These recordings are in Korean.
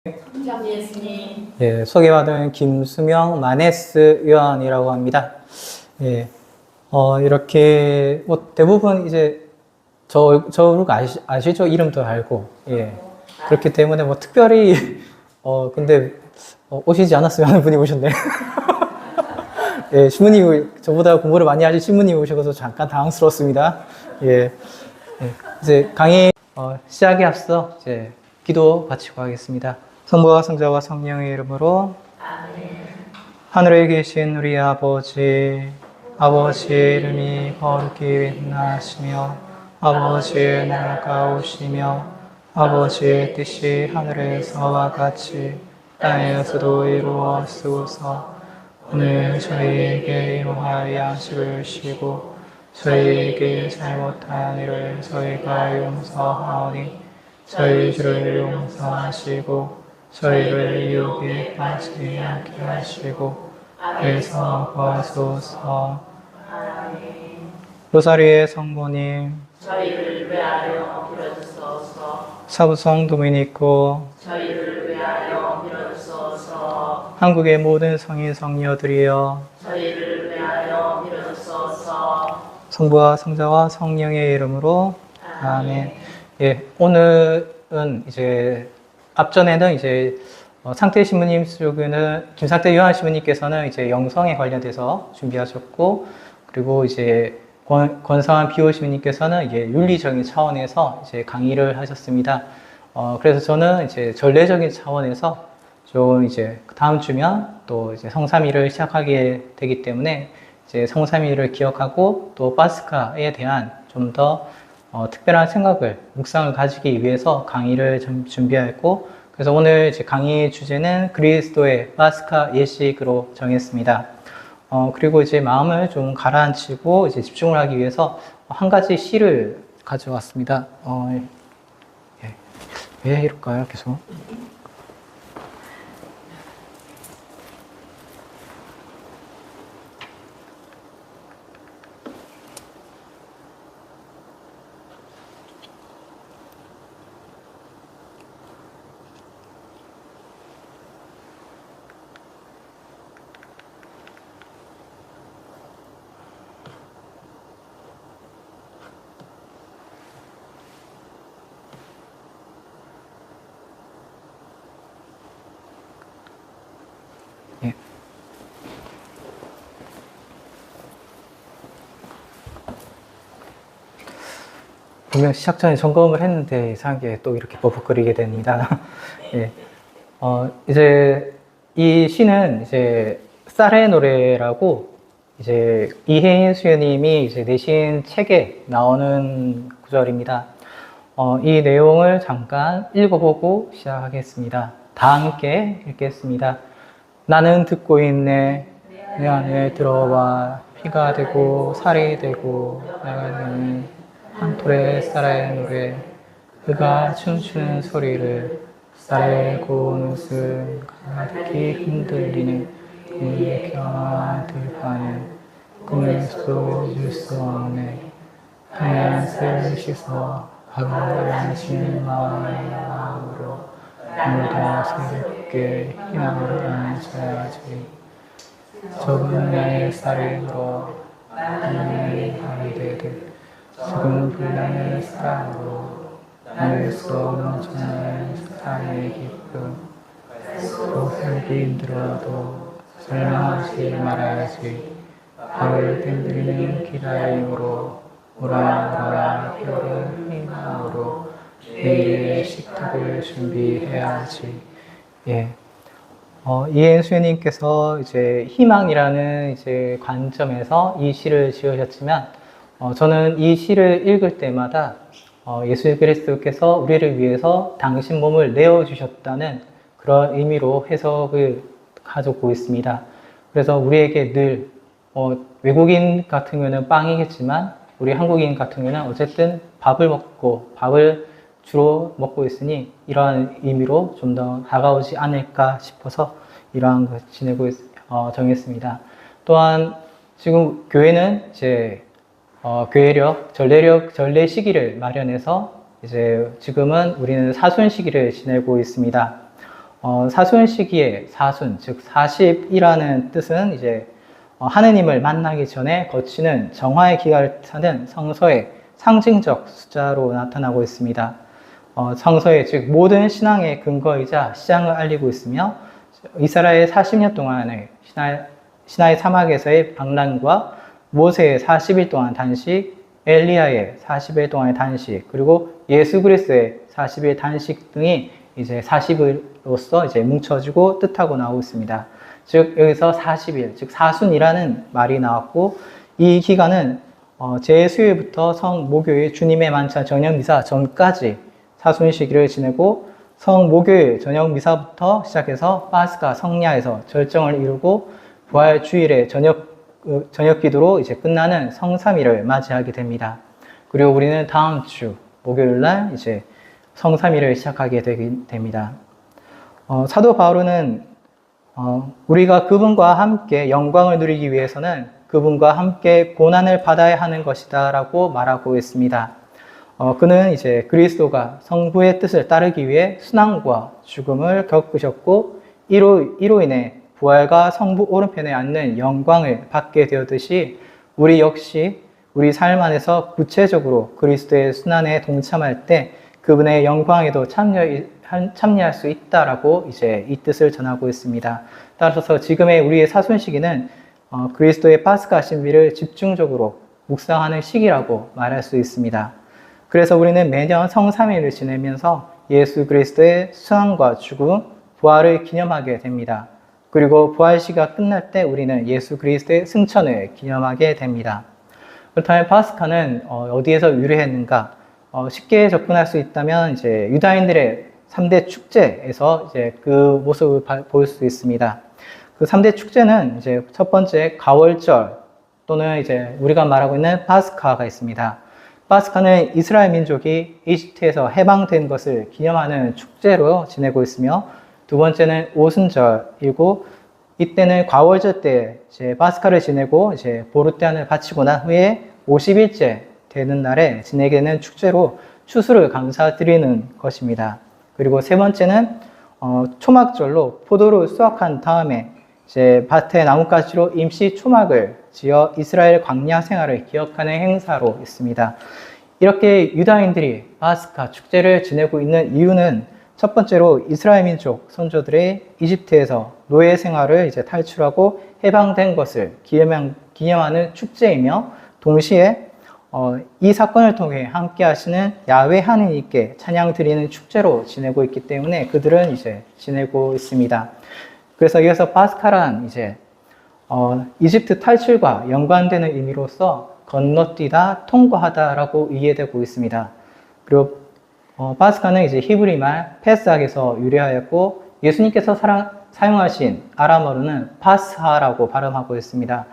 감사합니다, 예수님. 예, 소개받은 김수명 마네스 요한이라고 합니다. 예, 이렇게, 대부분 이제, 저를 아시죠? 이름도 알고, 예. 그렇기 때문에 특별히, 근데, 오시지 않았으면 하는 분이 오셨네. 예, 신부님, 저보다 공부를 많이 하신 신부님이 오셔서 잠깐 당황스러웠습니다. 예, 예. 이제 강의, 시작에 앞서, 이제, 기도 바치고 하겠습니다. 성부와 성자와 성령의 이름으로 하늘에 계신 우리 아버지의 이름이 거룩히 빛나시며 아버지의 나라가 오시며 아버지의 뜻이 하늘에서와 같이 땅에서도 이루어지소서. 오늘 저희에게 일용할 양식을 주시고 저희에게 잘못한 일을 저희가 용서하오니 저희 죄를 용서하시고 저희를 유혹에 빠지지 않게 하시고 악에서 구하소서. 로사리의 성모님, 저희를 위하여 빌어주소서. 사부성 도미니코, 저희를 위하여 빌어주소서. 한국의 모든 성인 성녀들이여, 저희를 위하여 빌어주소서. 성부와 성자와 성령의 이름으로 아멘. 예, 오늘은 이제 앞전에는 이제 상태 신부님 쓰기는 김상태 요한 신부님께서는 이제 영성에 관련돼서 준비하셨고, 그리고 이제 권성한 비오 신부님께서는 이제 윤리적인 차원에서 이제 강의를 하셨습니다. 그래서 저는 이제 전례적인 차원에서 좀 이제 다음 주면 또 이제 성삼위를 시작하게 되기 때문에 이제 성삼위를 기억하고 또 파스카에 대한 좀 더 특별한 생각을, 묵상을 가지기 위해서 강의를 좀 준비했고, 그래서 오늘 이제 강의 주제는 그리스도의 파스카 예식으로 정했습니다. 그리고 이제 마음을 좀 가라앉히고 이제 집중을 하기 위해서 한 가지 시를 가져왔습니다. 예. 왜 이럴까요, 계속? 예. 분명 시작 전에 점검을 했는데 이상하게 또 이렇게 버벅거리게 됩니다. 예. 이제 이 시는 이제 쌀의 노래라고 이제 이혜인 수녀님이 이제 내신 책에 나오는 구절입니다. 이 내용을 잠깐 읽어보고 시작하겠습니다. 다 함께 읽겠습니다. 나는 듣고 있네. 내 안에 들어와 피가 되고 살이 되고 내가 되는 한 톨의 쌀의 노래. 그가 춤추는 소리를 쌀의 고운 옷을 가득히 흔들리는 이 경화한 들판은 꿈에서도 잊을 수 없네. 하얀 쌀을 씻어 밥을 안치는 마음으로 오늘도 새롭게 희망을 안아줘야지. 좁은 나의 쌀을 물어 하늘의 발이 되듯 지금 불나는 사랑으로 나를 수 넘쳐나는 사랑의 기쁨. 또 살기 힘들어도 절망하지 말아야지. 발을 흔들리는 기다림으로 오라 펴른 희망으로 내일의 식탁을 준비해야지. 예. 이혜인 수녀님께서 이제 희망이라는 이제 관점에서 이 시를 지으셨지만, 저는 이 시를 읽을 때마다 예수 그리스도께서 우리를 위해서 당신 몸을 내어주셨다는 그런 의미로 해석을 가지고 있습니다. 그래서 우리에게 늘 외국인 같은 경우는 빵이겠지만 우리 한국인 같은 경우는 어쨌든 밥을 주로 먹고 있으니 이러한 의미로 좀 더 다가오지 않을까 싶어서 이러한 것 정했습니다. 또한 지금 교회는 이제 전례 시기를 마련해서 이제 지금은 우리는 사순 시기를 지내고 있습니다. 사순 시기에 사순, 즉 40이라는 뜻은 이제 하느님을 만나기 전에 거치는 정화의 기간을 타는 성서의 상징적 숫자로 나타나고 있습니다. 성서의 즉 모든 신앙의 근거이자 시장을 알리고 있으며 이스라엘 40년 동안의 시나이 사막에서의 방랑과 모세의 40일 동안 단식, 엘리야의 40일 동안의 단식, 그리고 예수 그리스도의 40일 단식 등이 이제 40일로서 이제 뭉쳐지고 뜻하고 나오고 있습니다. 즉 여기서 40일, 즉 사순이라는 말이 나왔고 이 기간은 제 수요일부터 성목요일 주님의 만찬 저녁 미사 전까지 사순 시기를 지내고 성목요일 저녁 미사부터 시작해서 파스카 성야에서 절정을 이루고 부활 주일의 저녁 기도로 이제 끝나는 성삼일을 맞이하게 됩니다. 그리고 우리는 다음 주 목요일 날 이제 성삼일을 시작하게 됩니다. 사도 바울은 우리가 그분과 함께 영광을 누리기 위해서는 그분과 함께 고난을 받아야 하는 것이다 라고 말하고 있습니다. 그는 이제 그리스도가 성부의 뜻을 따르기 위해 순환과 죽음을 겪으셨고 이로 인해 부활과 성부 오른편에 앉는 영광을 받게 되었듯이 우리 역시 우리 삶 안에서 구체적으로 그리스도의 순환에 동참할 때 그분의 영광에도 참여할 수 있다라고 이제 이 뜻을 전하고 있습니다. 따라서 지금의 우리의 사순 시기는 그리스도의 파스카 신비를 집중적으로 묵상하는 시기라고 말할 수 있습니다. 그래서 우리는 매년 성삼일을 지내면서 예수 그리스도의 순환과 죽음, 부활을 기념하게 됩니다. 그리고 부활 시가 끝날 때 우리는 예수 그리스도의 승천을 기념하게 됩니다. 그렇다면 파스카는 어디에서 유래했는가? 쉽게 접근할 수 있다면 이제 유다인들의 3대 축제에서 이제 그 모습을 볼 수 있습니다. 그 3대 축제는 이제 첫 번째 가월절 또는 이제 우리가 말하고 있는 파스카가 있습니다. 파스카는 이스라엘 민족이 이집트에서 해방된 것을 기념하는 축제로 지내고 있으며 두 번째는 오순절이고 이때는 과월절 때 이제 파스카를 지내고 이제 보르테안을 바치고 난 후에 50일째 되는 날에 지내게 되는 축제로 추수를 감사드리는 것입니다. 그리고 세 번째는 초막절로 포도를 수확한 다음에 이제 밭에 나뭇가지로 임시 초막을 지어 이스라엘 광야 생활을 기억하는 행사로 있습니다. 이렇게 유다인들이 파스카 축제를 지내고 있는 이유는 첫 번째로 이스라엘 민족 선조들의 이집트에서 노예 생활을 이제 탈출하고 해방된 것을 기념하는 축제이며 동시에 이 사건을 통해 함께 하시는 야훼 하느님께 찬양 드리는 축제로 지내고 있기 때문에 그들은 이제 지내고 있습니다. 그래서 이어서 파스카란 이제 이집트 탈출과 연관되는 의미로서 건너뛰다, 통과하다라고 이해되고 있습니다. 그리고 파스카는 이제 히브리 말 페스악에서 유래하였고 예수님께서 사용하신 아람어로는 파스하라고 발음하고 있습니다.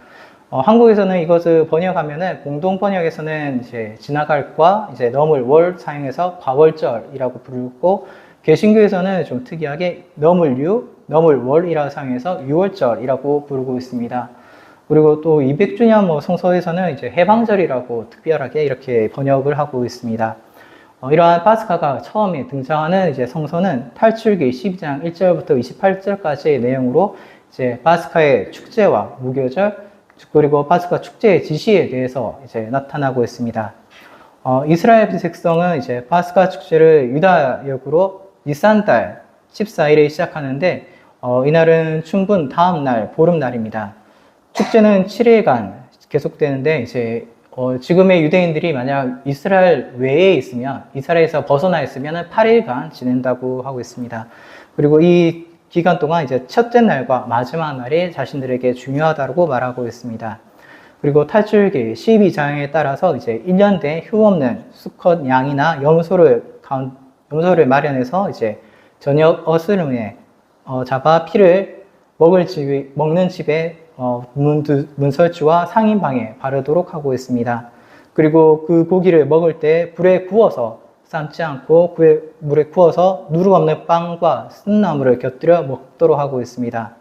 한국에서는 이것을 번역하면은 공동 번역에서는 이제 지나갈과 이제 넘을 월 사용해서 과월절이라고 부르고 개신교에서는 좀 특이하게 넘을 월이라고 사용해서 유월절이라고 부르고 있습니다. 그리고 또 200주년 성서에서는 이제 해방절이라고 특별하게 이렇게 번역을 하고 있습니다. 이러한 파스카가 처음에 등장하는 이제 성서는 탈출기 12장 1절부터 28절까지의 내용으로 이제 파스카의 축제와 무교절 그리고 파스카 축제의 지시에 대해서 이제 나타나고 있습니다. 이스라엘 백성은 이제 파스카 축제를 유다역으로 니산달 14일에 시작하는데 이날은 춘분 다음 날 보름날입니다. 축제는 7일간 계속되는데 이제 지금의 유대인들이 만약 이스라엘 외에 있으면 이스라엘에서 벗어나 있으면 8일간 지낸다고 하고 있습니다. 그리고 이 기간 동안 이제 첫째 날과 마지막 날이 자신들에게 중요하다고 말하고 있습니다. 그리고 탈출기 12장에 따라서 이제 1년 된 휴 없는 수컷 양이나 염소를 마련해서 이제 저녁 어스름에 잡아 피를 먹는 집에 문설주와 상인방에 바르도록 하고 있습니다. 그리고 그 고기를 먹을 때 불에 구워서 삶지 않고 물에 구워서 누룩 없는 빵과 쓴나물을 곁들여 먹도록 하고 있습니다.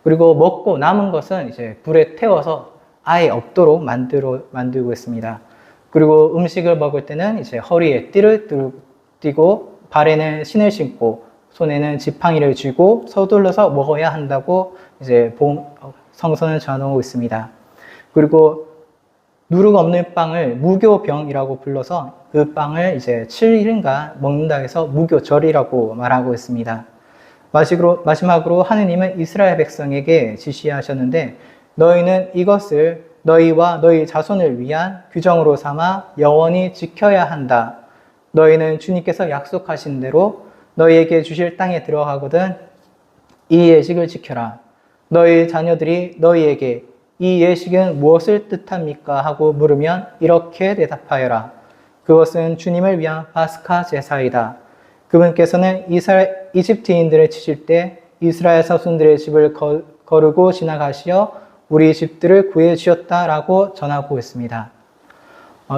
그리고 먹고 남은 것은 이제 불에 태워서 아예 없도록 만들고 있습니다. 그리고 음식을 먹을 때는 이제 허리에 띠를 띠고 발에는 신을 신고 손에는 지팡이를 쥐고 서둘러서 먹어야 한다고 이제 성서는 전하고 있습니다. 그리고 누룩 없는 빵을 무교병이라고 불러서 그 빵을 이제 7일인가 먹는다 해서 무교절이라고 말하고 있습니다. 마지막으로 하느님은 이스라엘 백성에게 지시하셨는데 너희는 이것을 너희와 너희 자손을 위한 규정으로 삼아 영원히 지켜야 한다. 너희는 주님께서 약속하신 대로 너희에게 주실 땅에 들어가거든 이 예식을 지켜라. 너희 자녀들이 너희에게 이 예식은 무엇을 뜻합니까? 하고 물으면 이렇게 대답하여라. 그것은 주님을 위한 파스카 제사이다. 그분께서는 이집트인들을 치실 때 이스라엘 자손들의 집을 거르고 지나가시어 우리 집들을 구해 주셨다라고 전하고 있습니다.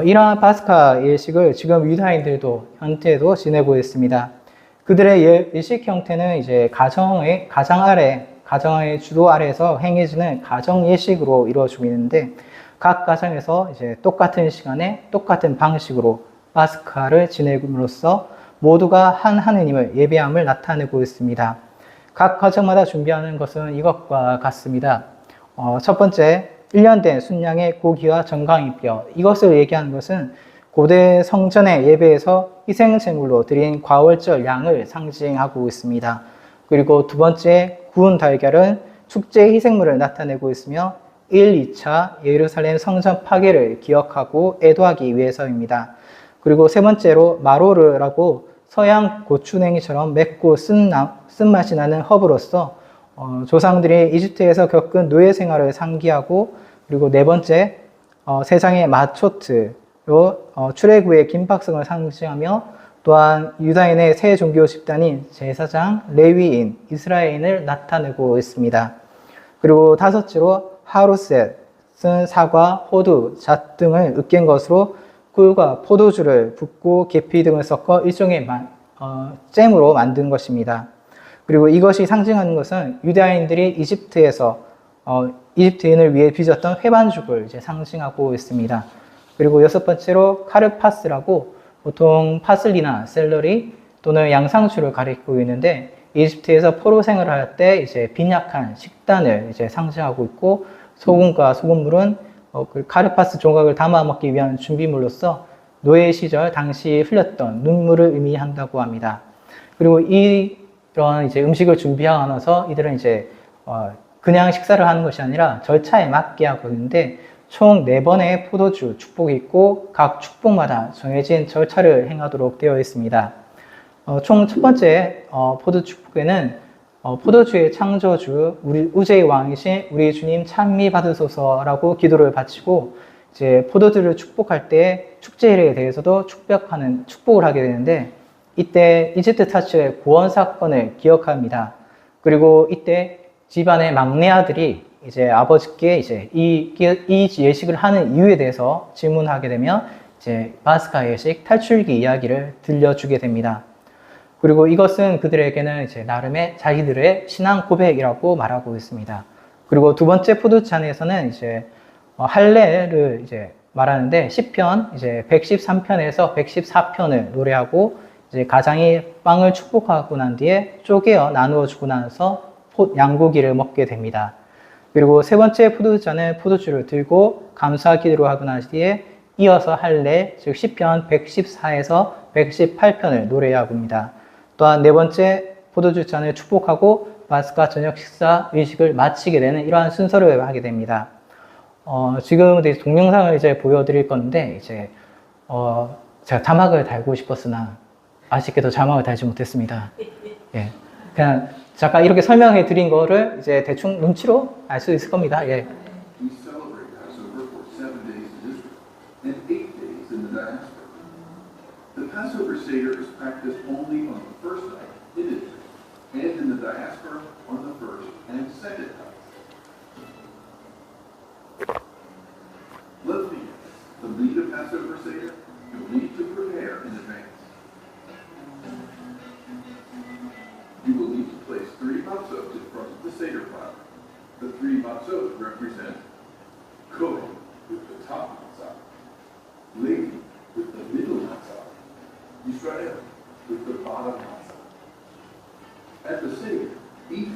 이러한 파스카 예식을 지금 유다인들도 현재도 지내고 있습니다. 그들의 예식 형태는 이제 가정의 주도 아래에서 행해지는 가정 예식으로 이루어지고 있는데 각 가정에서 이제 똑같은 시간에 똑같은 방식으로 파스카를 지내므로써 모두가 한 하느님을 예배함을 나타내고 있습니다. 각 가정마다 준비하는 것은 이것과 같습니다. 첫 번째, 1년 된 순양의 고기와 정강이뼈. 이것을 얘기하는 것은 고대 성전의 예배에서 희생제물로 드린 과월절 양을 상징하고 있습니다. 그리고 두 번째, 구운 달걀은 축제 희생물을 나타내고 있으며 1, 2차 예루살렘 성전 파괴를 기억하고 애도하기 위해서입니다. 그리고 세 번째로 마로르라고 서양 고추냉이처럼 맵고 쓴맛이 나는 허브로서 조상들이 이집트에서 겪은 노예 생활을 상기하고 그리고 네 번째 세상의 마초트로 출애굽의 긴박성을 상징하며 또한 유다인의 새 종교 집단인 제사장, 레위인, 이스라엘인을 나타내고 있습니다. 그리고 다섯째로 하루셋은 사과, 호두, 잣 등을 으깬 것으로 꿀과 포도주를 붓고 계피 등을 섞어 일종의 잼으로 만든 것입니다. 그리고 이것이 상징하는 것은 유다인들이 이집트에서 이집트인을 위해 빚었던 회반죽을 이제 상징하고 있습니다. 그리고 여섯 번째로 카르파스라고 보통 파슬리나 샐러리 또는 양상추를 가리키고 있는데 이집트에서 포로 생활을 할 때 이제 빈약한 식단을 이제 상징하고 있고 소금과 소금물은 그 카르파스 조각을 담아 먹기 위한 준비물로서 노예 시절 당시 흘렸던 눈물을 의미한다고 합니다. 그리고 이런 이제 음식을 준비하고 나서 이들은 이제 그냥 식사를 하는 것이 아니라 절차에 맞게 하고 있는데 총 4번의 포도주 축복이 있고 각 축복마다 정해진 절차를 행하도록 되어 있습니다. 총 첫 번째 포도 축복에는 포도주의 창조주 우리 우주의 왕이신 우리 주님 찬미 받으소서라고 기도를 바치고 이제 포도주를 축복할 때 축제일에 대해서도 축복을 하게 되는데 이때 이집트 타치의 구원 사건을 기억합니다. 그리고 이때 집안의 막내 아들이 이제 아버지께 이제 이 예식을 하는 이유에 대해서 질문하게 되면 이제 파스카 예식 탈출기 이야기를 들려주게 됩니다. 그리고 이것은 그들에게는 이제 나름의 자기들의 신앙 고백이라고 말하고 있습니다. 그리고 두 번째 포도잔에서는 이제 할례를 이제 말하는데 시편 이제 113편에서 114편을 노래하고 이제 가장이 빵을 축복하고 난 뒤에 쪼개어 나누어 주고 나서 양고기를 먹게 됩니다. 그리고 세 번째 포도잔은 포도주를 들고 감사 기도를 하고 난 뒤에 이어서 할례, 즉 시편 114에서 118편을 노래하고 합니다. 또한 네 번째 포도주 잔을 축복하고 파스카 저녁 식사 의식을 마치게 되는 이러한 순서를 하게 됩니다. 지금 동영상을 이제 보여드릴 건데 이제 제가 자막을 달고 싶었으나 아쉽게도 자막을 달지 못했습니다. 예, 그냥 잠깐 이렇게 설명해 드린 거를 이제 대충 눈치로 알 수 있을 겁니다. 예. We celebrate Passover for 7 days in Israel and 8 days in the diaspora. The Passover Seder is practiced only on the first night in Israel and in the diaspora on the first and second night. Let's begin. To lead a Passover Seder, you'll need to prepare in advance. You will need to place 3 matzot in front of the Seder pile. The 3 matzot represent Kohen with the top matzah, Levi with the middle matzah, Yisrael with the bottom matzah.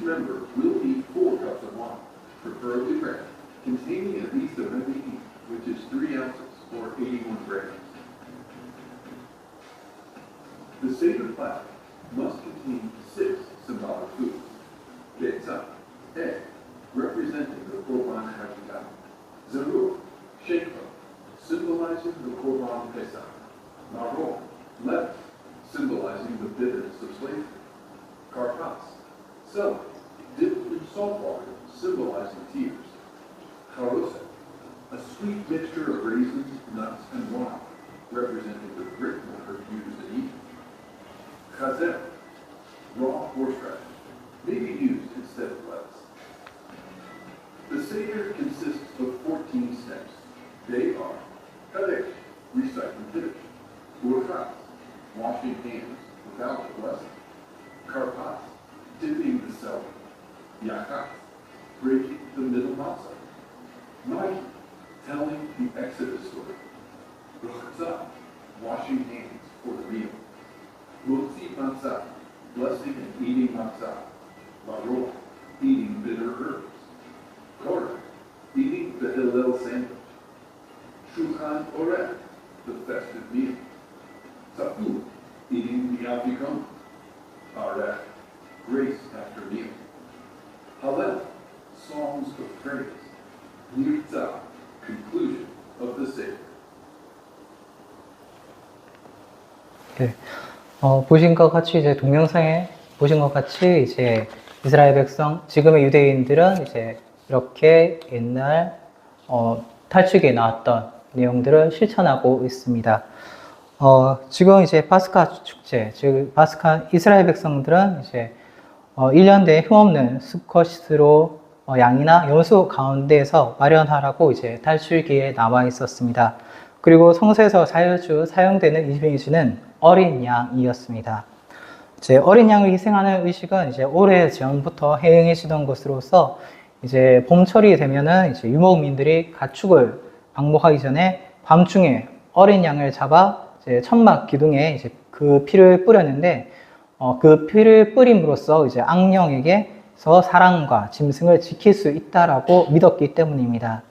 member will need 4 cups of wine, preferably red, containing at least a measure each, which is 3 ounces or 81 grams. The Seder platter must contain 6 symbolic foods. Betzah, egg, representing the Korban Haggadah. Zarur, shekha, symbolizing the Korban Pesach. Maror, leaven, symbolizing the bitterness of slavery. Karpas, celery, dipped in salt water, symbolizing tears. Charoset, a sweet mixture of raisins, nuts, and wine, representing the brickwater used in Egypt. Chazer, raw horseradish, may be used instead of lettuce. The Seder consists of 14 steps. They are Kadesh, reciting Kiddush, Urchat, washing hands without the blessing, Karpas, dipping the celery, Yakat, breaking the middle matzah, Magi, telling the Exodus story, Rachzah, washing hands for the meal, Motzi matzah, blessing and eating matzah, Maror, eating bitter herbs, Korah, eating the Hillel sandwich, Shulchan Oreh, the festive meal, Tafut, eating the Afikoman, Areh, grace after meal, Hallel, songs of praise, Nirtzah, conclusion of the Seder. 네. 보신 것 같이 이제 동영상에 보신 것 같이 이제 이스라엘 백성, 지금의 유대인들은 이제 이렇게 옛날 탈출기에 나왔던 내용들을 실천하고 있습니다. 지금 이제 파스카 축제, 즉 파스카 이스라엘 백성들은 이제 1년 내에 흠없는 수컷으로 양이나 염소 가운데에서 마련하라고 이제 탈출기에 나와 있었습니다. 그리고 성서에서 자주 사용되는 이미지는 어린 양이었습니다. 이제 어린 양을 희생하는 의식은 이제 오래 전부터 행해지던 것으로서 이제 봄철이 되면은 이제 유목민들이 가축을 방목하기 전에 밤중에 어린 양을 잡아 이제 천막 기둥에 이제 그 피를 뿌렸는데 그 피를 뿌림으로써 이제 악령에게서 사랑과 짐승을 지킬 수 있다라고 믿었기 때문입니다.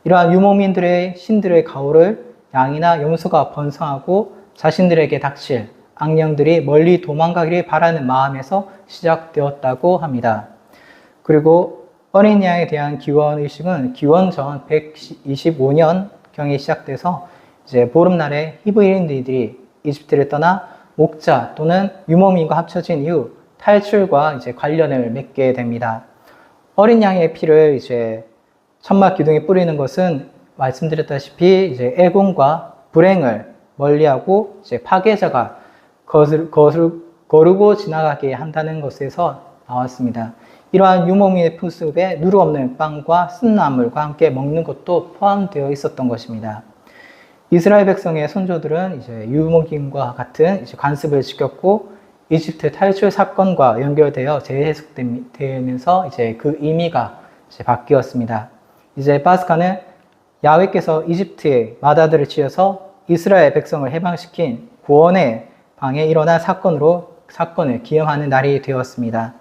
이러한 유목민들의 신들의 가호를 양이나 염소가 번성하고 자신들에게 닥칠 악령들이 멀리 도망가기를 바라는 마음에서 시작되었다고 합니다. 그리고 어린 양에 대한 기원 의식은 기원 전 125년경에 시작돼서 이제 보름날에 히브리인들이 이집트를 떠나 목자 또는 유목민과 합쳐진 이후 탈출과 이제 관련을 맺게 됩니다. 어린 양의 피를 이제 천막 기둥에 뿌리는 것은 말씀드렸다시피 이제 애공과 불행을 멀리하고 이제 파괴자가 거르고 지나가게 한다는 것에서 나왔습니다. 이러한 유목민의 풍습에 누루 없는 빵과 쓴나물과 함께 먹는 것도 포함되어 있었던 것입니다. 이스라엘 백성의 선조들은 이제 유목민과 같은 이제 관습을 지켰고 이집트 탈출 사건과 연결되어 재해석되면서 이제 그 의미가 이제 바뀌었습니다. 이제 파스카는 야훼께서 이집트의 마다들을 치어서 이스라엘 백성을 해방시킨 구원의 방에 일어난 사건을 기념하는 날이 되었습니다.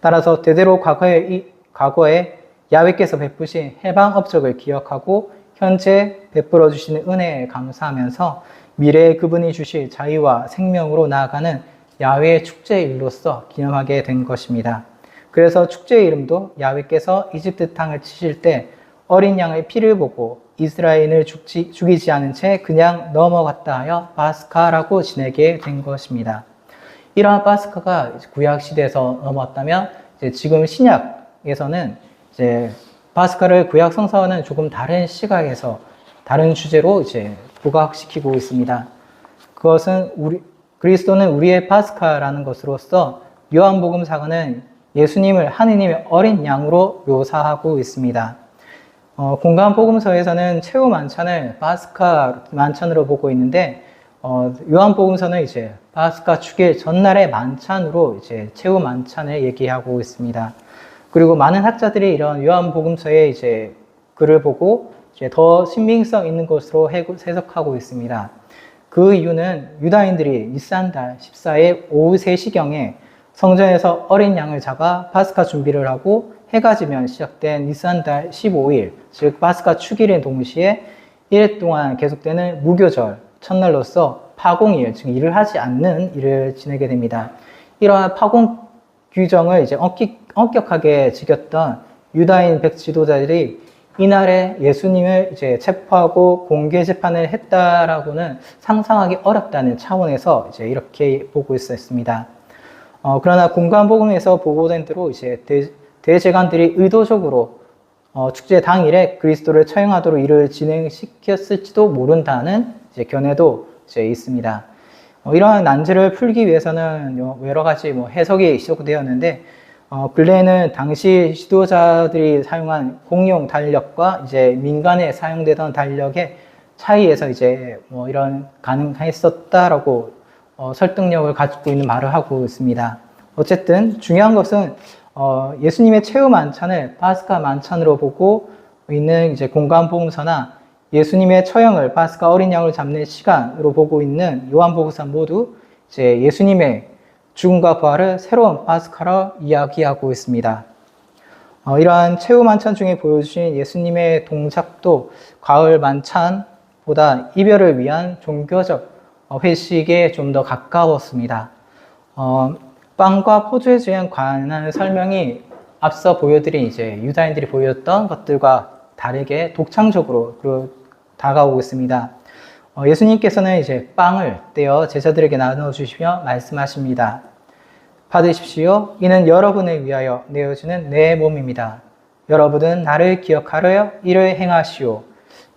따라서 대대로 과거에 야훼께서 베푸신 해방 업적을 기억하고 현재 베풀어 주시는 은혜에 감사하면서 미래에 그분이 주실 자유와 생명으로 나아가는 야훼의 축제일로서 기념하게 된 것입니다. 그래서 축제의 이름도 야훼께서 이집트 땅을 치실 때 어린 양의 피를 보고 이스라엘을 죽이지 않은 채 그냥 넘어갔다 하여 파스카라고 지내게 된 것입니다. 이러한 파스카가 구약 시대에서 넘어왔다면 지금 신약에서는 이제 파스카를 구약 성서와는 조금 다른 시각에서 다른 주제로 이제 부각시키고 있습니다. 그것은 그리스도는 우리의 파스카라는 것으로서 요한복음사가는 예수님을 하느님의 어린 양으로 묘사하고 있습니다. 공간 복음서에서는 최후 만찬을 파스카 만찬으로 보고 있는데 요한복음서는 이제 파스카 축일 전날의 만찬으로 이제 최후 만찬을 얘기하고 있습니다. 그리고 많은 학자들이 이런 요한복음서의 이제 글을 보고 이제 더 신빙성 있는 것으로 해석하고 있습니다. 그 이유는 유다인들이 니산달 14일 오후 3시경에 성전에서 어린 양을 잡아 파스카 준비를 하고 해가 지면 시작된 니산달 15일, 즉 파스카 축일인 동시에 1일 동안 계속되는 무교절 첫날로서 파공일, 즉 일을 하지 않는 일을 지내게 됩니다. 이러한 파공 규정을 이제 엄격하게 지켰던 유다인 백지도자들이 이날에 예수님을 이제 체포하고 공개 재판을 했다라고는 상상하기 어렵다는 차원에서 이제 이렇게 보고 있었습니다. 그러나 공관복음에서 보고된 대로 이제 대제관들이 의도적으로 축제 당일에 그리스도를 처형하도록 일을 진행시켰을지도 모른다는 이제 견해도 이제 있습니다. 이러한 난제를 풀기 위해서는 여러 가지 해석이 시도되었는데, 근래에는 당시 지도자들이 사용한 공용 달력과 이제 민간에 사용되던 달력의 차이에서 이제 이런 가능했었다라고 설득력을 가지고 있는 말을 하고 있습니다. 어쨌든 중요한 것은 예수님의 최후 만찬을 파스카 만찬으로 보고 있는 이제 공관복음서나 예수님의 처형을 파스카 어린 양을 잡는 시간으로 보고 있는 요한복음서 모두 이제 예수님의 죽음과 부활을 새로운 파스카로 이야기하고 있습니다. 이러한 최후 만찬 중에 보여주신 예수님의 동작도 가을 만찬보다 이별을 위한 종교적 회식에 좀 더 가까웠습니다. 빵과 포도에 관한 설명이 앞서 보여드린 이제 유다인들이 보였던 것들과 다르게 독창적으로 다가오고 있습니다. 예수님께서는 이제 빵을 떼어 제자들에게 나눠주시며 말씀하십니다. 받으십시오. 이는 여러분을 위하여 내어주는 내 몸입니다. 여러분은 나를 기억하려 이를 행하시오.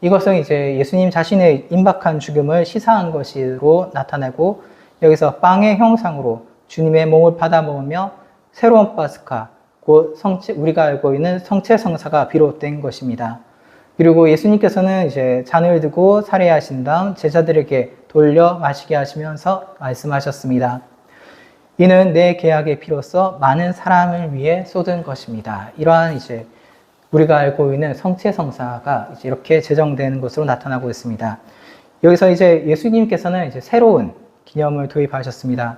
이것은 이제 예수님 자신의 임박한 죽음을 시사한 것으로 나타내고, 여기서 빵의 형상으로 주님의 몸을 받아 먹으며 새로운 파스카, 곧 우리가 알고 있는 성체성사가 비롯된 것입니다. 그리고 예수님께서는 이제 잔을 들고 살해하신 다음 제자들에게 돌려 마시게 하시면서 말씀하셨습니다. 이는 내 계약의 피로써 많은 사람을 위해 쏟은 것입니다. 이러한 이제 우리가 알고 있는 성체성사가 이제 이렇게 제정되는 것으로 나타나고 있습니다. 여기서 이제 예수님께서는 이제 새로운 기념을 도입하셨습니다.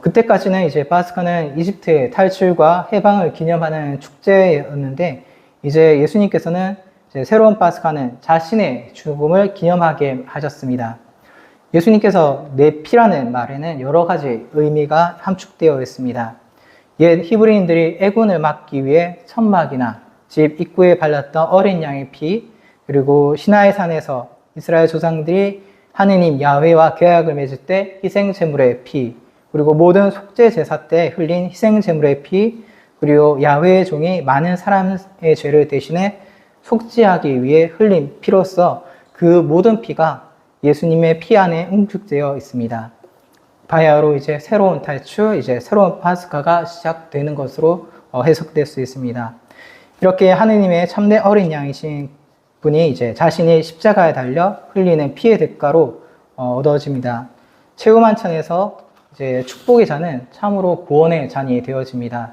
그때까지는 이제 파스카는 이집트의 탈출과 해방을 기념하는 축제였는데, 이제 예수님께서는 이제 새로운 파스카는 자신의 죽음을 기념하게 하셨습니다. 예수님께서 내 피라는 말에는 여러 가지 의미가 함축되어 있습니다. 옛 히브리인들이 애군을 막기 위해 천막이나 집 입구에 발랐던 어린 양의 피, 그리고 시나이 산에서 이스라엘 조상들이 하느님 야훼와 계약을 맺을 때 희생 제물의 피, 그리고 모든 속죄 제사 때 흘린 희생 제물의 피, 그리고 야훼의 종이 많은 사람의 죄를 대신해 속죄하기 위해 흘린 피로서 그 모든 피가 예수님의 피 안에 응축되어 있습니다. 바야흐로 이제 새로운 탈출, 이제 새로운 파스카가 시작되는 것으로 해석될 수 있습니다. 이렇게 하느님의 참된 어린 양이신 분이 이제 자신이 십자가에 달려 흘리는 피의 대가로 얻어집니다. 최후 만찬에서 이제 축복의 잔은 참으로 구원의 잔이 되어집니다.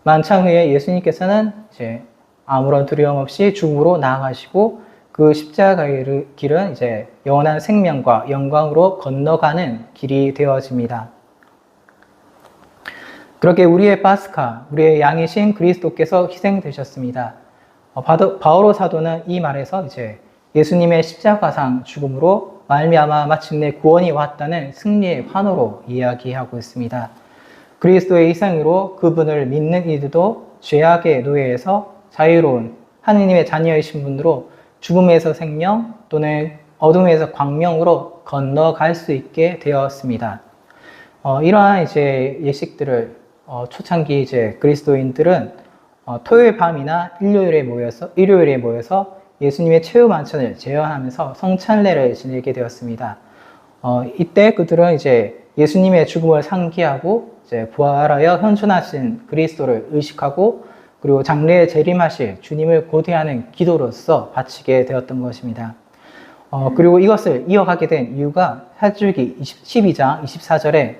만찬 후에 예수님께서는 이제 아무런 두려움 없이 죽음으로 나아가시고, 그 십자가의 길은 이제 영원한 생명과 영광으로 건너가는 길이 되어집니다. 그렇게 우리의 파스카, 우리의 양이신 그리스도께서 희생되셨습니다. 바오로 사도는 이 말에서 이제 예수님의 십자가상 죽음으로 말미암아 마침내 구원이 왔다는 승리의 환호로 이야기하고 있습니다. 그리스도의 희생으로 그분을 믿는 이들도 죄악의 노예에서 자유로운 하느님의 자녀이신 분으로 죽음에서 생명 또는 어둠에서 광명으로 건너갈 수 있게 되었습니다. 이러한 이제 예식들을 초창기 이제 그리스도인들은 토요일 밤이나 일요일에 모여서 예수님의 최후 만찬을 재현하면서 성찬례를 지내게 되었습니다. 이때 그들은 이제 예수님의 죽음을 상기하고 이제 부활하여 현존하신 그리스도를 의식하고, 그리고 장래에 재림하실 주님을 고대하는 기도로서 바치게 되었던 것입니다. 그리고 이것을 이어가게 된 이유가 사도행전 12장 24절에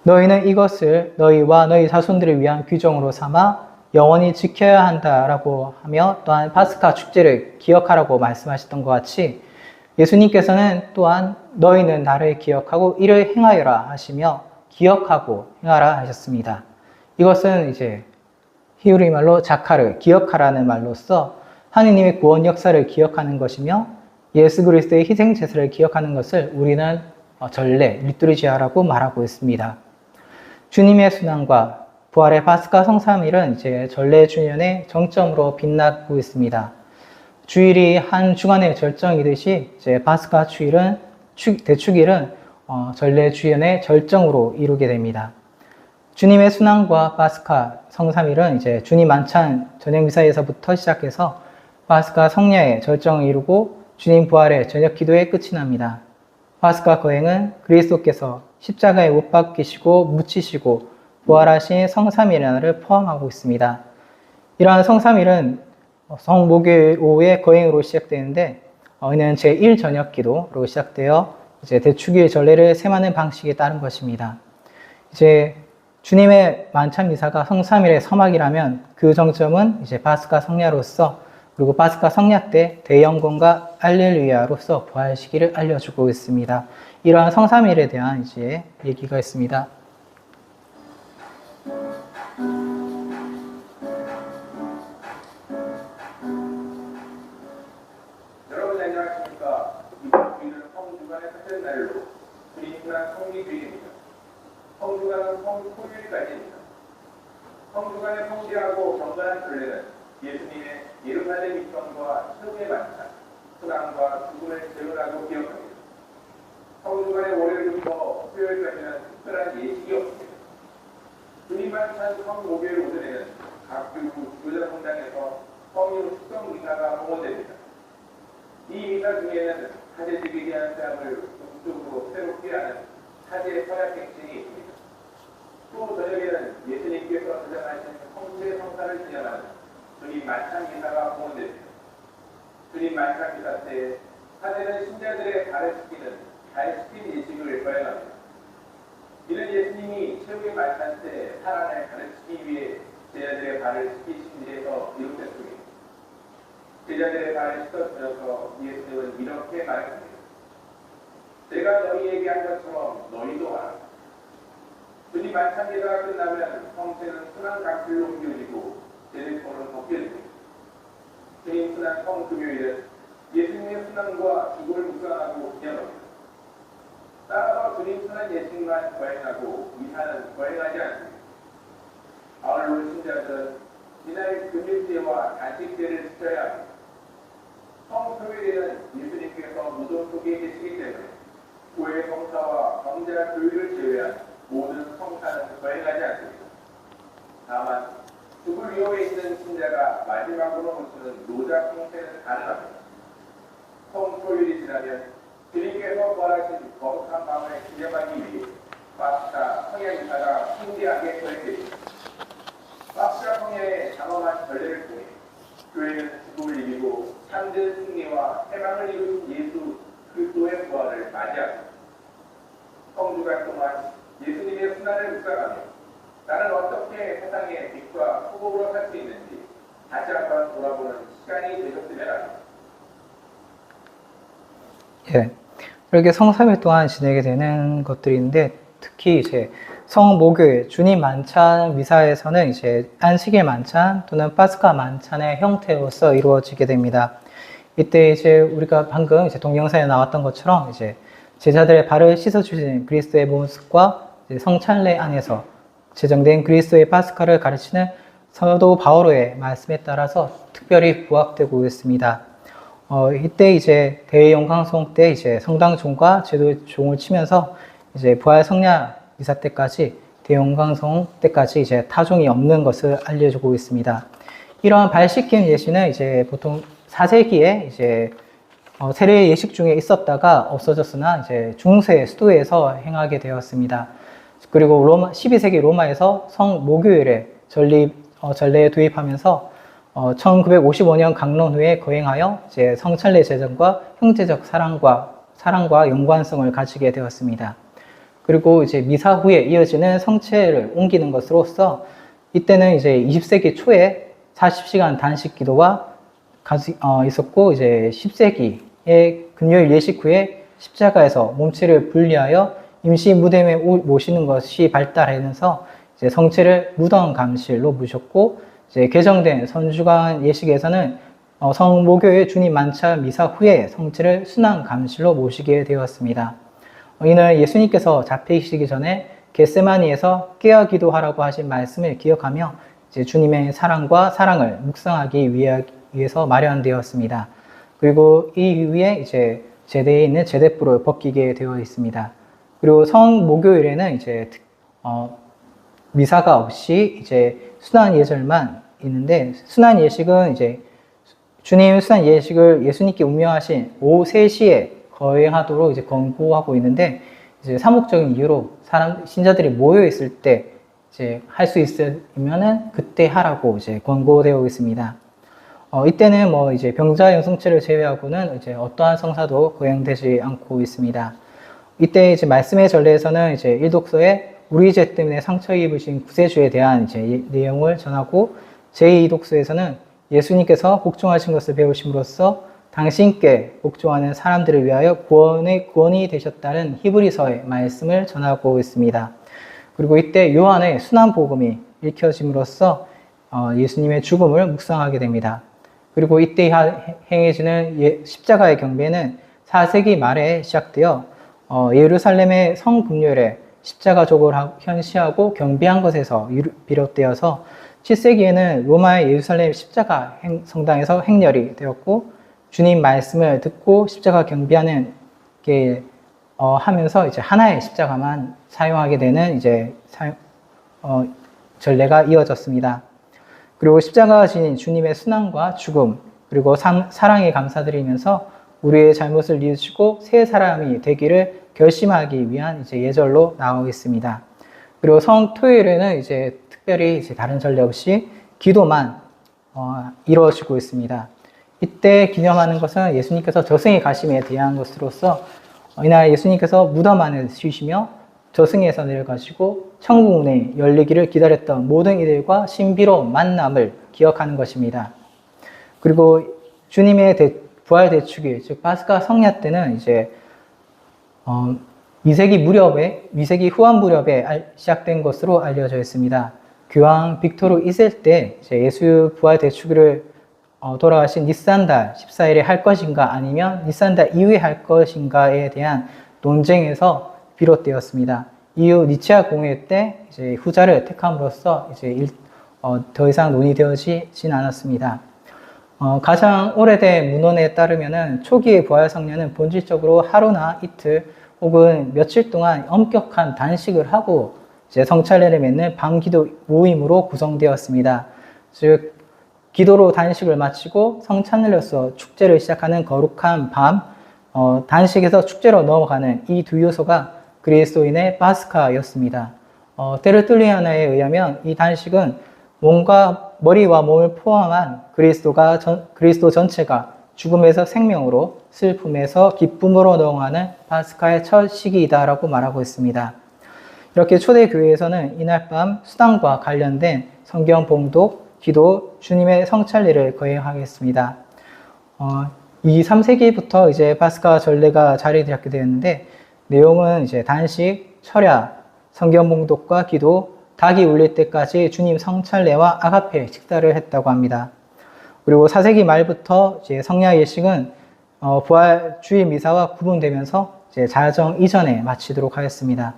너희는 이것을 너희와 너희 자손들을 위한 규정으로 삼아 영원히 지켜야 한다라고 하며, 또한 파스카 축제를 기억하라고 말씀하셨던 것 같이 예수님께서는 또한 너희는 나를 기억하고 이를 행하여라 하시며 기억하고 행하라 하셨습니다. 이것은 이제 히브리 말로 자카르, 기억하라는 말로써 하느님의 구원 역사를 기억하는 것이며 예수 그리스도의 희생 제사를 기억하는 것을 우리는 전례, 리투르지아라고 말하고 있습니다. 주님의 순환과 부활의 파스카 성삼일은 이제 전례 주년의 정점으로 빛나고 있습니다. 주일이 한 주간의 절정이듯이 이제 파스카 주일은 대축일은 전례 주년의 절정으로 이루게 됩니다. 주님의 순환과 파스카 성삼일은 이제 주님 만찬 저녁 미사에서부터 시작해서 파스카 성야의 절정을 이루고 주님 부활의 저녁 기도에 끝이 납니다. 파스카 거행은 그리스도께서 십자가에 못 박히시고 묻히시고 부활하신 성삼일을 포함하고 있습니다. 이러한 성삼일은 성목요일 오후의 거행으로 시작되는데 이는 제1 저녁 기도로 시작되어 이제 대축일 전례를 세마는 방식에 따른 것입니다. 이제 주님의 만찬 미사가 성삼일의 서막이라면 그 정점은 이제 파스카 성야로서 그리고 파스카 성야 때 대영광과 할렐루야로서 부활 시기를 알려주고 있습니다. 이러한 성삼일에 대한 이제 얘기가 있습니다. 여러분 안녕하십니까? 이번 주일은 성주간의 첫째 날로 주님과 성리주일입니다. 성주간은 성토요일까지입니다. 성주간의 성지하고 경건한 전례는 예수님의 예루살렘 입성과 최후의 만찬, 순환과 죽음을 재현하고 기억합니다. 성주간의 월요일부터 수요일까지는 특별한 예식이 없습니다. 주님 만찬 성목요일 오전에는 각 교구 교자 성당에서 성령 축성 미사가 봉헌됩니다. 이 미사 중에는 사제직에 대한 삶을 공적으로 새롭게 하는 사제 서약행신이 있습니다. 또 저녁에는 예수님께서 주장하신 성체 성사를 기념하는 주님 만찬 미사가 봉헌됩니다. 주님 만찬 미사 때 사제는 신자들의 발을 씻기는 발 씻김 예식을 거행합니다. 이는 예수님이 최후의 만찬 때 사랑을 가르치기 위해 제자들의 발을 씻기신 일에서 비롯됐습니다. 제자들의 발을 씻어주셔서 예수님은 이렇게 말했습니다. 내가 너희에게 한 것처럼 너희도 하라. 주님 만찬 예배가 끝나면 성체는 순환 각질로 옮겨지고 제네코는 벗겨집니다. 주님 순환 성금요일은 예수님의 순환과 죽음을 묵상하고 기념합니다. 따라서 주님 순환 예식만 거행하고 미사는 거행하지 않습니다. 아울러 신자들은 이날 금일제와 단식제를 지켜야 합니다. 성토요일에는 예수님께서 무덤 속에 계시기 때문에 교회 성사와 경제와 교육을 제외한 모든 성사는 거행하지 않습니다. 다만 죽을 위험에 있는 신자가 마지막으로 모시는 노작 형태는 가능합니다. 성토요일이 지나면 주님께서 부활하신 거룩한 밤을 기념하기 위해 파스카 성야미사가 풍대하게 거행됩니다. 파스카 성야의 장엄한 전례를 통해 교회는 죽음을 이기고 참된 승리와 해방을 이룬 예수 그리스도의 부활을 맞이합니다. 성주간 동안 예수님의 순환을 묵상하며 나는 어떻게 세상의 빛과 소복으로 살 수 있는지 다시 한번 돌아보는 시간이 되셨으면 합니다. 예, 이렇게 성삼일 동안 지내게 되는 것들인데 특히 이제 성목요일 주님 만찬 미사에서는 이제 안식일 만찬 또는 파스카 만찬의 형태로서 이루어지게 됩니다. 이때 이제 우리가 방금 이제 동영상에 나왔던 것처럼 이제 제자들의 발을 씻어주신 그리스도의 모습과 성찬례 안에서 제정된 그리스도의 파스카를 가르치는 사도 바오로의 말씀에 따라서 특별히 부각되고 있습니다. 이때 이제 대영광송 때 이제 성당 종과 제도 종을 치면서 이제 부활 성야 미사 때까지 대영광송 때까지 이제 타종이 없는 것을 알려주고 있습니다. 이러한 발식김 예시는 이제 보통 4세기에 이제 세례 예식 중에 있었다가 없어졌으나 이제 중세 수도에서 행하게 되었습니다. 그리고 12세기 로마에서 성목요일에 전례에 도입하면서 1955년 강론 후에 거행하여 이제 성찬례 제정과 형제적 사랑과 연관성을 가지게 되었습니다. 그리고 이제 미사 후에 이어지는 성체를 옮기는 것으로서 이때는 이제 20세기 초에 40시간 단식 기도가 있었고 이제 10세기에 금요일 예식 후에 십자가에서 몸체를 분리하여 임시 무덤에 모시는 것이 발달하면서 이제 성체를 무덤 감실로 모셨고, 이제 개정된 선주간 예식에서는 성모교의 주님 만차 미사 후에 성체를 순환 감실로 모시게 되었습니다. 이는 예수님께서 잡히시기 전에 겟세마니에서 깨어 기도하라고 하신 말씀을 기억하며 이제 주님의 사랑과 사랑을 묵상하기 위해서 마련되었습니다. 그리고 이 이후에 이제 제대에 있는 제대뿔을 벗기게 되어 있습니다. 그리고 성모교일에는 이제 미사가 없이 이제 순환 예절만 있는데, 순환 예식은 이제 주님 순환 예식을 예수님께 운명하신 오후 3시에 거행하도록 이제 권고하고 있는데, 이제 사목적인 이유로 신자들이 모여 있을 때 이제 할 수 있으면은 그때 하라고 이제 권고되어 있습니다. 이때는 뭐 이제 병자 영성체를 제외하고는 이제 어떠한 성사도 거행되지 않고 있습니다. 이때 이제 말씀의 전례에서는 이제 일독서에 우리 죄 때문에 상처 입으신 구세주에 대한 이제 내용을 전하고, 제2독서에서는 예수님께서 복종하신 것을 배우심으로써 당신께 복종하는 사람들을 위하여 구원이 되셨다는 히브리서의 말씀을 전하고 있습니다. 그리고 이때 요한의 순환복음이 읽혀짐으로써 예수님의 죽음을 묵상하게 됩니다. 그리고 이때 행해지는 십자가의 경배는 4세기 말에 시작되어 예루살렘의 성금요일에 십자가족을 현시하고 경배한 것에서 비롯되어서 7세기에는 로마의 예루살렘 십자가 성당에서 행렬이 되었고, 주님 말씀을 듣고 십자가 경배하는 게 하면서 이제 하나의 십자가만 사용하게 되는 이제 전례가 이어졌습니다. 그리고 십자가가 지닌 주님의 순환과 죽음, 그리고 사랑에 감사드리면서 우리의 잘못을 뉘우치고 새 사람이 되기를 결심하기 위한 이제 예절로 나오고 있습니다. 그리고 성토요일에는 이제 특별히 이제 다른 전례 없이 기도만 이루어지고 있습니다. 이때 기념하는 것은 예수님께서 저승에 가심에 대한 것으로서, 이날 예수님께서 무덤 안에 쉬시며 저승에서 내려가시고 천국문이 열리기를 기다렸던 모든 이들과 신비로운 만남을 기억하는 것입니다. 그리고 주님의 부활 대축일, 즉 파스카 성야 때는 이제 2세기 후반 무렵에 시작된 것으로 알려져 있습니다. 교황 빅토르 2세 때 이제 예수 부활 대축일을 돌아가신 니산달 14일에 할 것인가 아니면 니산달 이후에 할 것인가에 대한 논쟁에서 비롯되었습니다. 이후 니체아 공회 때 이제 후자를 택함으로써 이제 더 이상 논의되어지진 않았습니다. 가장 오래된 문헌에 따르면은 초기의 부활 성례는 본질적으로 하루나 이틀 혹은 며칠 동안 엄격한 단식을 하고 이제 성찬례를 맺는 밤기도 모임으로 구성되었습니다. 즉 기도로 단식을 마치고 성찬례로서 축제를 시작하는 거룩한 밤, 단식에서 축제로 넘어가는 이 두 요소가 그리스도인의 파스카였습니다. 테르툴리아나에 의하면 이 단식은 몸과 머리와 몸을 포함한 그리스도 전체가 죽음에서 생명으로, 슬픔에서 기쁨으로 넘어가는 파스카의 첫 시기이다라고 말하고 있습니다. 이렇게 초대교회에서는 이날 밤 수당과 관련된 성경 봉독, 기도, 주님의 성찬례를 거행하겠습니다. 2, 3세기부터 이제 파스카 전례가 자리 잡게 되었는데, 내용은 이제 단식, 철야, 성경 봉독과 기도, 닭이 울릴 때까지 주님 성찬례와 아가페 식사를 했다고 합니다. 그리고 4세기 말부터 이제 성야 예식은 부활 주일 미사와 구분되면서 이제 자정 이전에 마치도록 하였습니다.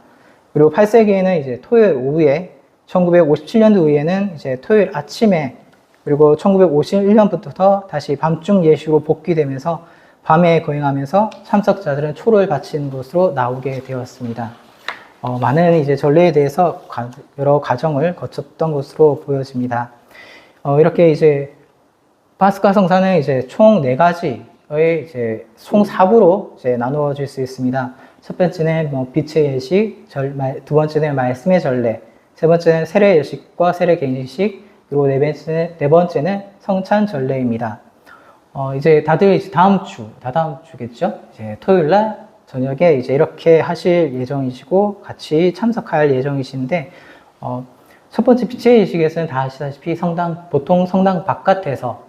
그리고 8세기에는 이제 토요일 오후에, 1957년도 이후에는 이제 토요일 아침에, 그리고 1951년부터 다시 밤중 예식으로 복귀되면서 밤에 거행하면서 참석자들은 초를 바치는 것으로 나오게 되었습니다. 많은 이제 전례에 대해서 여러 과정을 거쳤던 것으로 보여집니다. 이렇게 이제 파스카 성사는 이제 총 4가지의 이제 총 4부로 이제 나누어질 수 있습니다. 첫 번째는 빛의 예식, 두 번째는 말씀의 전례, 세 번째는 세례 예식과 세례 개인식, 그리고 네 번째는 성찬 전례입니다. 이제 다들 이제 다다음 주겠죠? 이제 토요일 날 저녁에 이제 이렇게 하실 예정이시고 같이 참석할 예정이신데, 첫 번째 빛의 예식에서는 다 아시다시피 보통 성당 바깥에서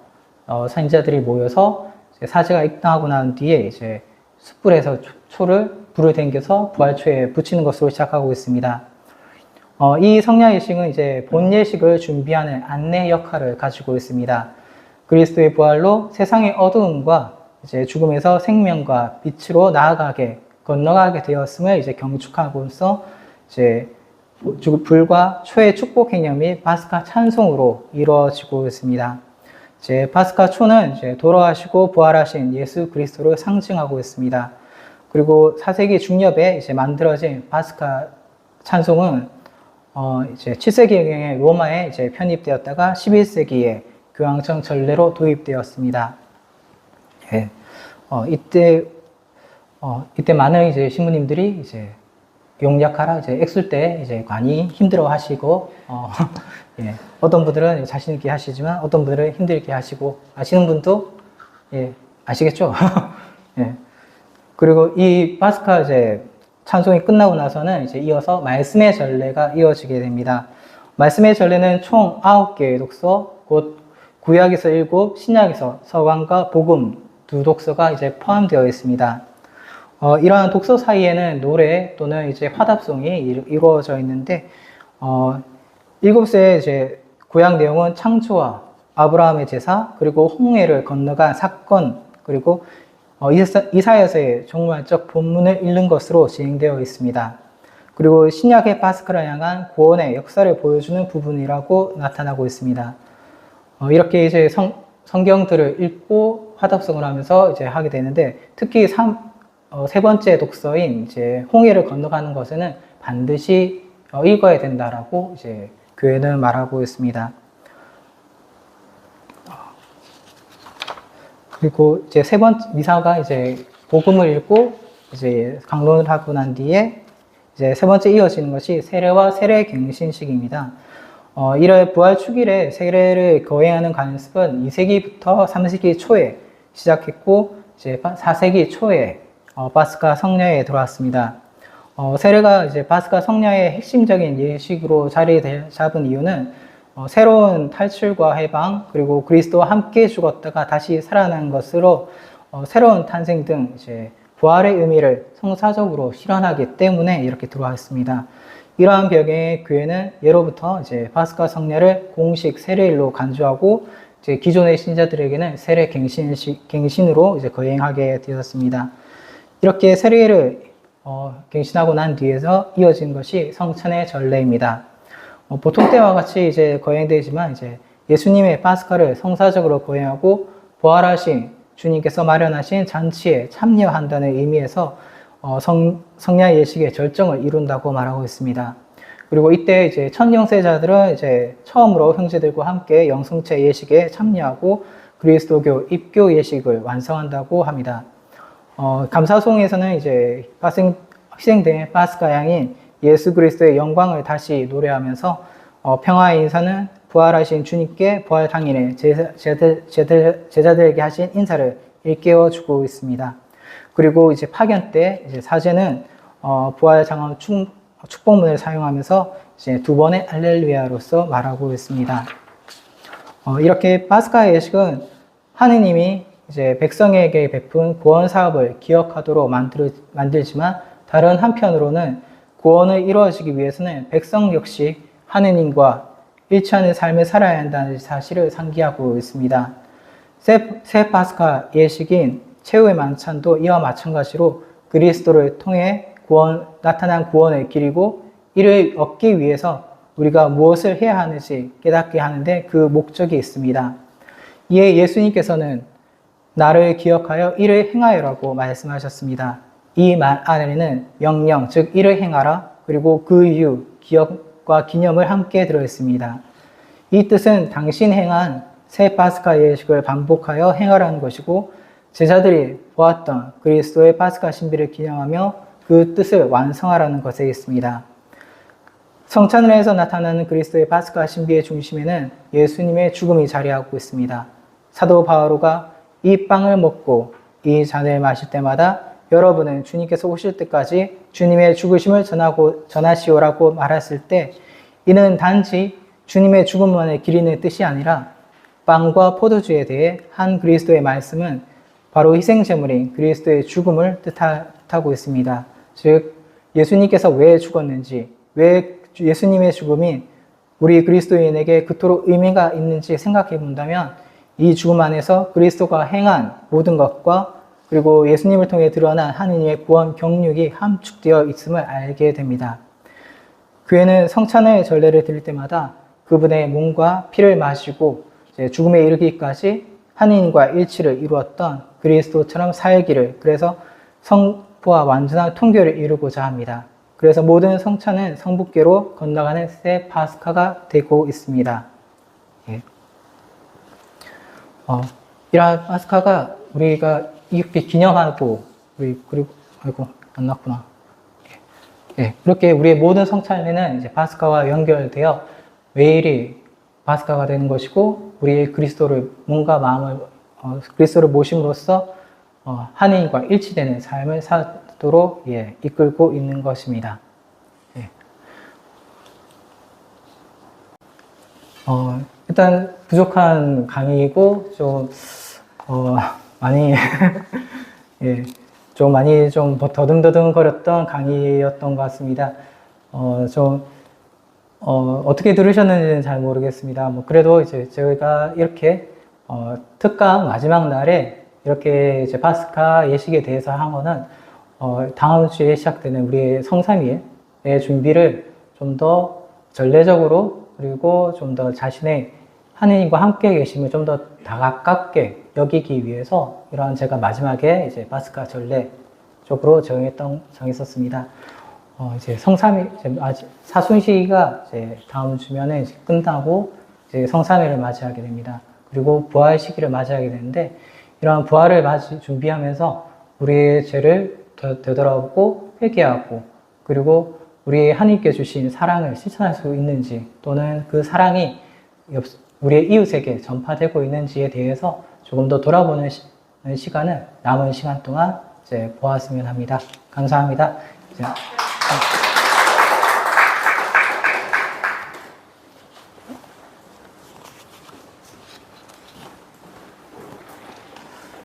선지자들이 모여서 이제 사제가 입당하고 난 뒤에 이제 숯불에서 초를 불을 당겨서 부활초에 붙이는 것으로 시작하고 있습니다. 이 성냥 예식은 이제 본 예식을 준비하는 안내 역할을 가지고 있습니다. 그리스도의 부활로 세상의 어두움과 이제 죽음에서 생명과 빛으로 나아가게 건너가게 되었음을 이제 경축하고서 이제 불과 초의 축복 행렬 및 파스카 찬송으로 이루어지고 있습니다. 이제 파스카 초는 이제 돌아가시고 부활하신 예수 그리스도를 상징하고 있습니다. 그리고 4세기 중엽에 이제 만들어진 파스카 찬송은 이제 7세기경에 로마에 이제 편입되었다가 11세기에 교황청 전례로 도입되었습니다. 예. 이때 많은 이제 신부님들이 이제 용약하라 이제 액술 때 이제 많이 힘들어 하시고, 예. 어떤 분들은 자신 있게 하시지만 어떤 분들은 힘들게 하시고, 아시는 분도, 예. 아시겠죠? 예. 그리고 이 파스카 이제 찬송이 끝나고 나서는 이제 이어서 말씀의 전례가 이어지게 됩니다. 말씀의 전례는 총 9개의 독서, 곧 구약에서 7, 신약에서 서강과 복음 2 독서가 이제 포함되어 있습니다. 이러한 독서 사이에는 노래 또는 이제 화답송이 이루어져 있는데, 7세 이제 구약 내용은 창조와 아브라함의 제사, 그리고 홍해를 건너간 사건, 그리고 이사야서의 종말적 본문을 읽는 것으로 진행되어 있습니다. 그리고 신약의 파스카를 향한 구원의 역사를 보여주는 부분이라고 나타나고 있습니다. 이렇게 이제 성경들을 읽고 화답송을 하면서 이제 하게 되는데, 특히 세 번째 독서인 이제 홍해를 건너가는 것에는 반드시 읽어야 된다라고 이제 교회는 말하고 있습니다. 그리고 이제 세 번째 미사가 이제 복음을 읽고 이제 강론을 하고 난 뒤에 이제 세 번째 이어지는 것이 세례와 세례갱신식입니다. 이래 부활 축일에 세례를 거행하는 관습은 2세기부터 3세기 초에 시작했고 이제 4세기 초에 파스카 성야에 들어왔습니다. 세례가 이제 파스카 성야의 핵심적인 예식으로 자리 잡은 이유는 새로운 탈출과 해방, 그리고 그리스도와 함께 죽었다가 다시 살아난 것으로 새로운 탄생 등 이제 부활의 의미를 성사적으로 실현하기 때문에 이렇게 들어왔습니다. 이러한 배경에 교회는 예로부터 이제 파스카 성례를 공식 세례일로 간주하고 이제 기존의 신자들에게는 세례 갱신으로 이제 거행하게 되었습니다. 이렇게 세례를 갱신하고 난 뒤에서 이어진 것이 성찬의 전례입니다. 보통 때와 같이 이제 거행되지만 이제 예수님의 파스카를 성사적으로 거행하고 부활하신 주님께서 마련하신 잔치에 참여한다는 의미에서 성야 예식의 절정을 이룬다고 말하고 있습니다. 그리고 이때 이제 첫 영세자들은 이제 처음으로 형제들과 함께 영성체 예식에 참여하고 그리스도교 입교 예식을 완성한다고 합니다. 감사송에서는 이제 희생된 파스카 양인 예수 그리스도의 영광을 다시 노래하면서 평화의 인사는 부활하신 주님께 부활 당일에 제자들에게 하신 인사를 일깨워 주고 있습니다. 그리고 이제 파견 때 이제 사제는 부활 장엄 축복문을 사용하면서 이제 2번의 할렐루야로서 말하고 있습니다. 이렇게 파스카 예식은 하느님이 이제 백성에게 베푼 구원 사업을 기억하도록 만들지만 다른 한편으로는 구원을 이루어지기 위해서는 백성 역시 하느님과 일치하는 삶을 살아야 한다는 사실을 상기하고 있습니다. 새 파스카 예식인 최후의 만찬도 이와 마찬가지로 그리스도를 통해 나타난 구원을 기리고 이를 얻기 위해서 우리가 무엇을 해야 하는지 깨닫게 하는데 그 목적이 있습니다. 이에 예수님께서는 나를 기억하여 이를 행하여라고 말씀하셨습니다. 이 말 안에는 명령, 즉 이를 행하라, 그리고 그 이유, 기억과 기념을 함께 들어있습니다. 이 뜻은 당신 행한 새 파스카 예식을 반복하여 행하라는 것이고 제자들이 보았던 그리스도의 파스카 신비를 기념하며 그 뜻을 완성하라는 것에 있습니다. 성찬을 해서 나타나는 그리스도의 파스카 신비의 중심에는 예수님의 죽음이 자리하고 있습니다. 사도 바오로가 이 빵을 먹고 이 잔을 마실 때마다 여러분은 주님께서 오실 때까지 주님의 죽으심을 전하시오라고 말했을 때 이는 단지 주님의 죽음만을 기리는 뜻이 아니라 빵과 포도주에 대해 한 그리스도의 말씀은 바로 희생제물인 그리스도의 죽음을 뜻하고 있습니다. 즉 예수님께서 왜 죽었는지, 왜 예수님의 죽음이 우리 그리스도인에게 그토록 의미가 있는지 생각해 본다면 이 죽음 안에서 그리스도가 행한 모든 것과 그리고 예수님을 통해 드러난 하느님의 구원 경륜이 함축되어 있음을 알게 됩니다. 교회는 성찬의 전례를 드릴 때마다 그분의 몸과 피를 마시고 죽음에 이르기까지 하느님과 일치를 이루었던 그리스도처럼 살기를, 그래서 성부와 완전한 통교를 이루고자 합니다. 그래서 모든 성찬은 성부께로 건너가는 새 파스카가 되고 있습니다. 예. 이러한 파스카가 우리가 이렇게 기념하고, 그리고, 아이고, 안 났구나. 예. 그렇게 우리의 모든 성찬에는 이제 파스카와 연결되어 매일이 파스카가 되는 것이고, 우리의 그리스도를, 몸과 마음을, 그리스도를 모심으로써 하느님과 일치되는 삶을 살도록 이끌고 있는 것입니다. 예. 일단 부족한 강의이고 좀 많이 예, 좀 많이 좀 더듬더듬거렸던 강의였던 것 같습니다. 어떻게 들으셨는지는 잘 모르겠습니다. 뭐 그래도 이제 저희가 이렇게 특강 마지막 날에 이렇게 이제 파스카 예식에 대해서 한 거는 다음 주에 시작되는 우리의 성삼위의 준비를 좀 더 전례적으로, 그리고 좀 더 자신의 하느님과 함께 계심을 좀 더 다가깝게 여기기 위해서 이러한 제가 마지막에 이제 파스카 전례적으로 정했었습니다. 이제 성삼위, 사순시가 이제 다음 주면에 이제 끝나고 이제 성삼위를 맞이하게 됩니다. 그리고 부활 시기를 맞이하게 되는데, 이러한 부활을 준비하면서 우리의 죄를 되돌아보고 회개하고, 그리고 우리 하나님께 주신 사랑을 실천할 수 있는지, 또는 그 사랑이 우리의 이웃에게 전파되고 있는지에 대해서 조금 더 돌아보는 시간을 남은 시간 동안 이제 보았으면 합니다. 감사합니다. 이제